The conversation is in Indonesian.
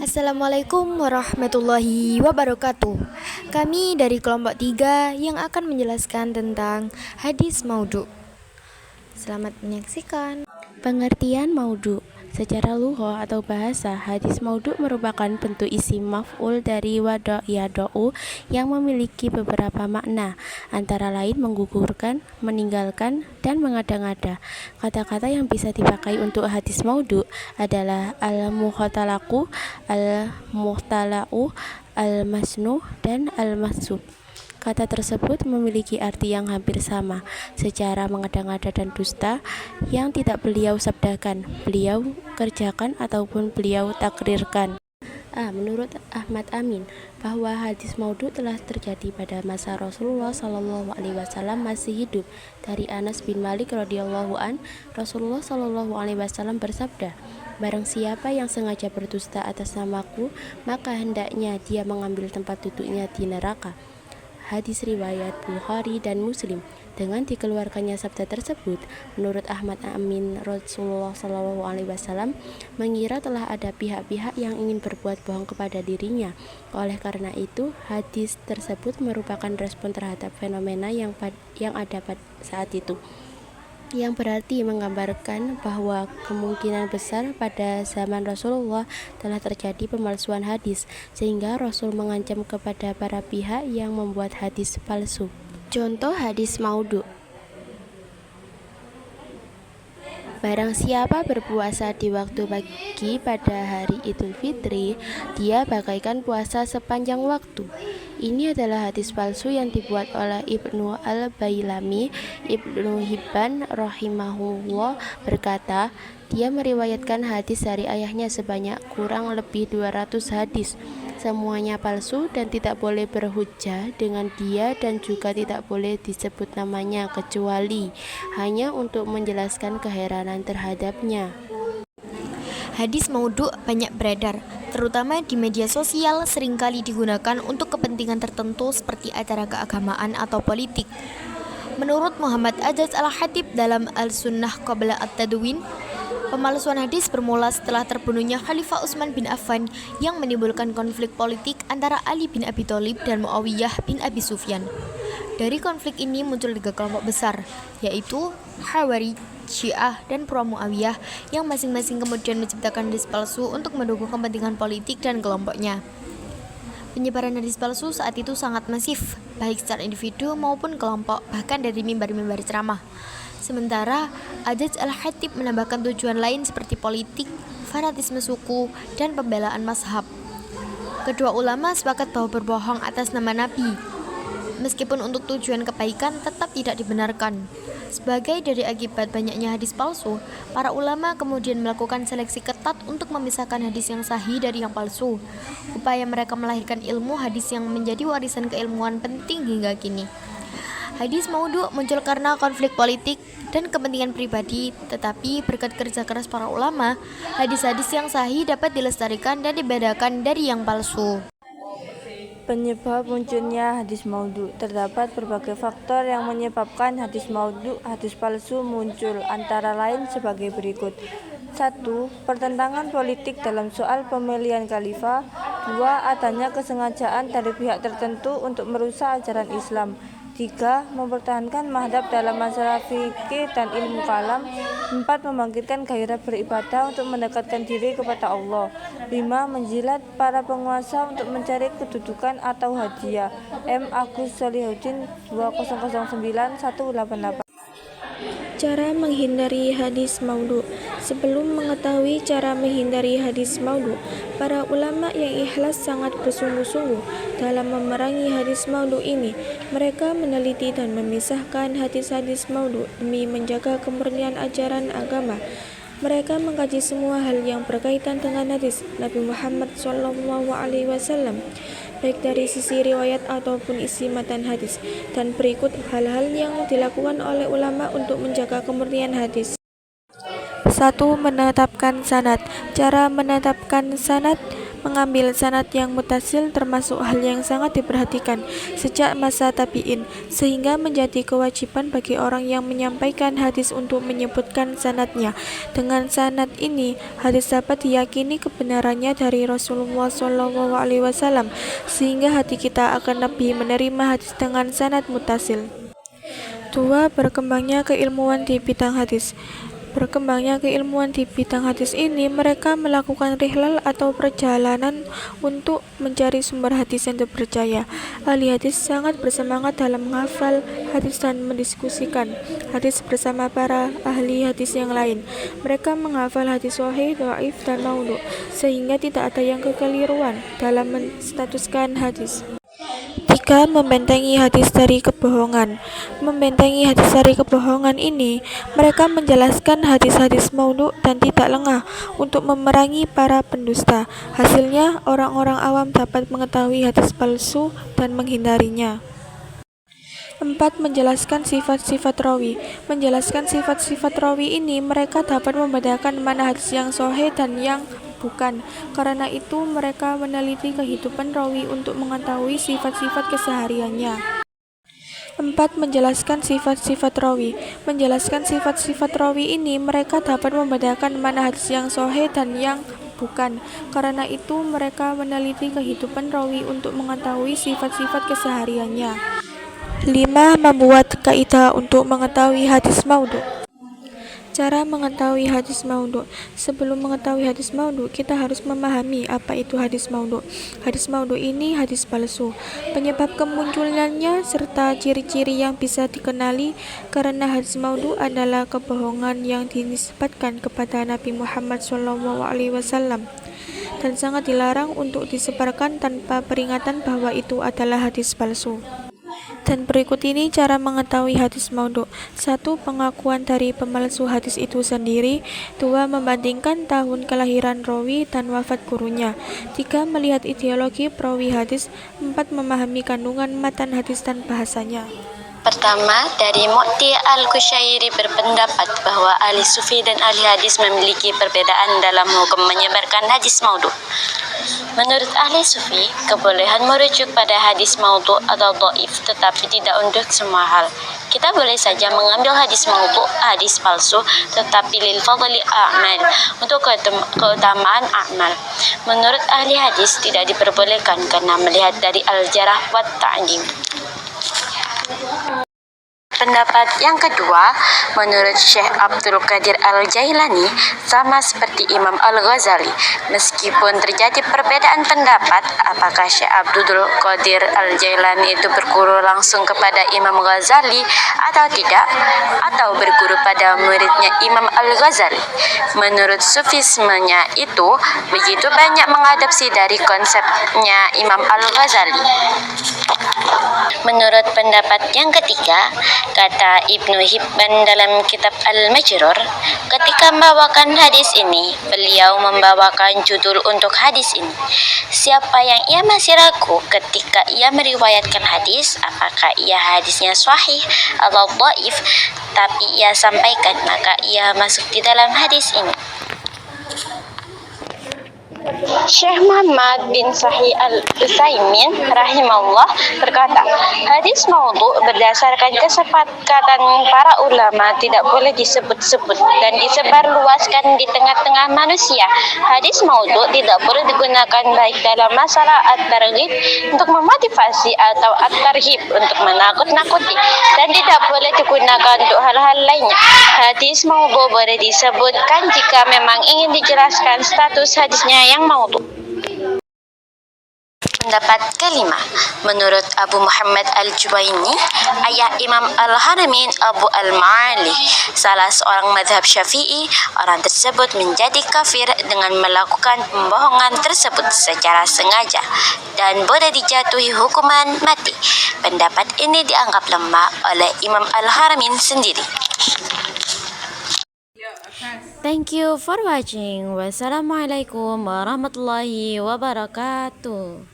Assalamualaikum warahmatullahi wabarakatuh. Kami dari kelompok 3 yang akan menjelaskan tentang hadis maudhu. Selamat menyaksikan. Pengertian maudhu. Secara lughah atau bahasa, hadis maudhu merupakan bentuk isim maf'ul dari wada' yada'u yang memiliki beberapa makna, antara lain menggugurkan, meninggalkan, dan mengada-ngada. Kata-kata yang bisa dipakai untuk hadis maudhu adalah al-mukhatalaku, al-muhtala'u, al-masnuh, dan al-mahsub. Kata tersebut memiliki arti yang hampir sama, secara mengada-ngada dan dusta, yang tidak beliau sabdakan, beliau kerjakan ataupun beliau takrirkan. Menurut Ahmad Amin, bahwa hadis maudhu telah terjadi pada masa Rasulullah Shallallahu Alaihi Wasallam masih hidup. Dari Anas bin Malik radhiyallahu an, Rasulullah Shallallahu Alaihi Wasallam bersabda, "Barang siapa yang sengaja berdusta atas namaku, maka hendaknya dia mengambil tempat duduknya di neraka." Hadis riwayat Bukhari dan Muslim. Dengan dikeluarkannya sabda tersebut, menurut Ahmad Amin, Rasulullah Shallallahu Alaihi Wasallam mengira telah ada pihak-pihak yang ingin berbuat bohong kepada dirinya. Oleh karena itu, hadis tersebut merupakan respon terhadap fenomena yang ada pada saat itu, yang berarti menggambarkan bahwa kemungkinan besar pada zaman Rasulullah telah terjadi pemalsuan hadis, sehingga Rasul mengancam kepada para pihak yang membuat hadis palsu. Contoh hadis maudhu: barang siapa berpuasa di waktu pagi pada hari Idul Fitri, dia bagaikan puasa sepanjang waktu. Ini adalah hadis palsu yang dibuat oleh Ibnu al-Bailami. Ibnu Hibban rahimahullah berkata, dia meriwayatkan hadis dari ayahnya sebanyak kurang lebih 200 hadis. Semuanya palsu dan tidak boleh berhujjah dengan dia, dan juga tidak boleh disebut namanya kecuali hanya untuk menjelaskan keheranan terhadapnya. Hadis maudhu banyak beredar, terutama di media sosial, seringkali digunakan untuk kepentingan tertentu seperti acara keagamaan atau politik. Menurut Muhammad Ajaz al-Khatib dalam Al-Sunnah Qabla At-Tadwin, pemalsuan hadis bermula setelah terbunuhnya Khalifah Utsman bin Affan yang menimbulkan konflik politik antara Ali bin Abi Thalib dan Muawiyah bin Abi Sufyan. Dari konflik ini muncul 3 kelompok besar, yaitu Khawarij, Syiah, dan Pro-Muawiyah, yang masing-masing kemudian menciptakan hadis palsu untuk mendukung kepentingan politik dan kelompoknya. Penyebaran hadis palsu saat itu sangat masif, baik secara individu maupun kelompok, bahkan dari mimbar-mimbar ceramah. Sementara Ajaz al-Khatib menambahkan tujuan lain seperti politik, fanatisme suku, dan pembelaan mazhab. Kedua ulama sepakat bahwa berbohong atas nama Nabi, meskipun untuk tujuan kebaikan, tetap tidak dibenarkan. Sebagai dari akibat banyaknya hadis palsu, para ulama kemudian melakukan seleksi ketat untuk memisahkan hadis yang sahih dari yang palsu. Upaya mereka melahirkan ilmu hadis yang menjadi warisan keilmuan penting hingga kini. Hadis maudhu muncul karena konflik politik dan kepentingan pribadi, tetapi berkat kerja keras para ulama, hadis-hadis yang sahih dapat dilestarikan dan dibedakan dari yang palsu. Penyebab munculnya hadis maudhu. Terdapat berbagai faktor yang menyebabkan hadis maudhu, hadis palsu muncul, antara lain sebagai berikut. 1. Pertentangan politik dalam soal pemilihan khalifah. 2. Adanya kesengajaan dari pihak tertentu untuk merusak ajaran Islam. 3. Mempertahankan madhab dalam masalah fikih dan ilmu kalam. 4. Membangkitkan gairah beribadah untuk mendekatkan diri kepada Allah. 5. Menjilat para penguasa untuk mencari kedudukan atau hadiah. M. Agus Solihuddin 2009-188. Cara menghindari hadis maudhu. Sebelum mengetahui cara menghindari hadis maudhu, para ulama yang ikhlas sangat bersungguh-sungguh dalam memerangi hadis maudhu ini. Mereka meneliti dan memisahkan hadis-hadis maudhu demi menjaga kemurnian ajaran agama. Mereka mengkaji semua hal yang berkaitan dengan hadis Nabi Muhammad SAW, baik dari sisi riwayat ataupun isi matan hadis. Dan berikut hal-hal yang dilakukan oleh ulama untuk menjaga kemurnian hadis. 1. Menetapkan sanad. Cara menetapkan sanad: mengambil sanad yang mutasil termasuk hal yang sangat diperhatikan sejak masa tabi'in, sehingga menjadi kewajiban bagi orang yang menyampaikan hadis untuk menyebutkan sanadnya. Dengan sanad ini, hadis dapat diyakini kebenarannya dari Rasulullah SAW, sehingga hati kita akan lebih menerima hadis dengan sanad mutasil. 2. Berkembangnya keilmuan di bidang hadis. Berkembangnya keilmuan di bidang hadis ini, mereka melakukan rihlal atau perjalanan untuk mencari sumber hadis yang terpercaya. Ahli hadis sangat bersemangat dalam menghafal hadis dan mendiskusikan hadis bersama para ahli hadis yang lain. Mereka menghafal hadis sahih, dhaif, dan maudhu, sehingga tidak ada yang kekeliruan dalam menstatuskan hadis. 3. Membentengi hadis dari kebohongan. Membentengi hadis dari kebohongan ini, mereka menjelaskan hadis-hadis maudhu dan tidak lengah untuk memerangi para pendusta. Hasilnya, orang-orang awam dapat mengetahui hadis palsu dan menghindarinya. 4. Menjelaskan sifat-sifat rawi. Menjelaskan sifat-sifat rawi ini, mereka dapat membedakan mana hadis yang sahih dan yang bukan. Karena itu, mereka meneliti kehidupan rawi untuk mengetahui sifat-sifat kesehariannya. 4. Menjelaskan sifat-sifat rawi. Menjelaskan sifat-sifat rawi ini, mereka dapat membedakan mana hadis yang sahih dan yang bukan. Karena itu, mereka meneliti kehidupan rawi untuk mengetahui sifat-sifat kesehariannya. 5. Membuat kaidah untuk mengetahui hadis maudhu. Cara mengetahui hadis maudhu. Sebelum mengetahui hadis maudhu, kita harus memahami apa itu hadis maudhu. Hadis maudhu ini hadis palsu. Penyebab kemunculannya serta ciri-ciri yang bisa dikenali. Karena hadis maudhu adalah kebohongan yang dinisbatkan kepada Nabi Muhammad SAW dan sangat dilarang untuk disebarkan tanpa peringatan bahwa itu adalah hadis palsu. Dan berikut ini cara mengetahui hadis maudhu. 1. Pengakuan dari pemalsu hadis itu sendiri. 2. Membandingkan tahun kelahiran rawi dan wafat gurunya. 3. Melihat ideologi perawi hadis. 4. Memahami kandungan matan hadis dan bahasanya. Pertama, dari Mu'ti al-Kusyairi berpendapat bahwa ahli sufi dan ahli hadis memiliki perbedaan dalam hukum menyebarkan hadis maudhu. Menurut ahli sufi, kebolehan merujuk pada hadis maudhu atau dhaif, tetapi tidak untuk semua hal. Kita boleh saja mengambil hadis maudhu, hadis palsu, tetapi lil fadli a'mal, untuk keutamaan amal. Menurut ahli hadis tidak diperbolehkan karena melihat dari al-jarah wa ta'dim. Pendapat yang kedua, menurut Syekh Abdul Qadir Al-Jailani, sama seperti Imam Al-Ghazali. Meskipun terjadi perbedaan pendapat, apakah Syekh Abdul Qadir Al-Jailani itu berguru langsung kepada Imam Ghazali atau tidak, atau berguru pada muridnya Imam Al-Ghazali. Menurut sufismenya itu, begitu banyak mengadopsi dari konsepnya Imam Al-Ghazali. Menurut pendapat yang ketiga, kata Ibnu Hibban dalam kitab Al-Majrur, ketika membawakan hadis ini, beliau membawakan judul untuk hadis ini. Siapa yang ia masih ragu ketika ia meriwayatkan hadis, apakah ia hadisnya sahih atau dhaif, tapi ia sampaikan, maka ia masuk di dalam hadis ini. Syekh Muhammad bin Sahih Al-Utsaimin rahimahullah berkata, hadis maudhu berdasarkan kesepakatan para ulama tidak boleh disebut-sebut dan disebarluaskan di tengah-tengah manusia. Hadis maudhu tidak boleh digunakan baik dalam masalah at-targhib untuk memotivasi atau at-tarhib untuk menakut-nakuti, dan tidak boleh digunakan untuk hal-hal lainnya. Hadis maudhu boleh disebutkan jika memang ingin dijelaskan status hadisnya yang maudhu. Pendapat kelima, menurut Abu Muhammad Al-Juwaini, ayah Imam Al-Haramain Abu Al-Ma'ali, salah seorang mazhab Syafi'i, orang tersebut menjadi kafir dengan melakukan pembohongan tersebut secara sengaja dan boleh dijatuhi hukuman mati. Pendapat ini dianggap lemah oleh Imam Al-Haramain sendiri. Thank you for watching. Wassalamualaikum warahmatullahi wabarakatuh.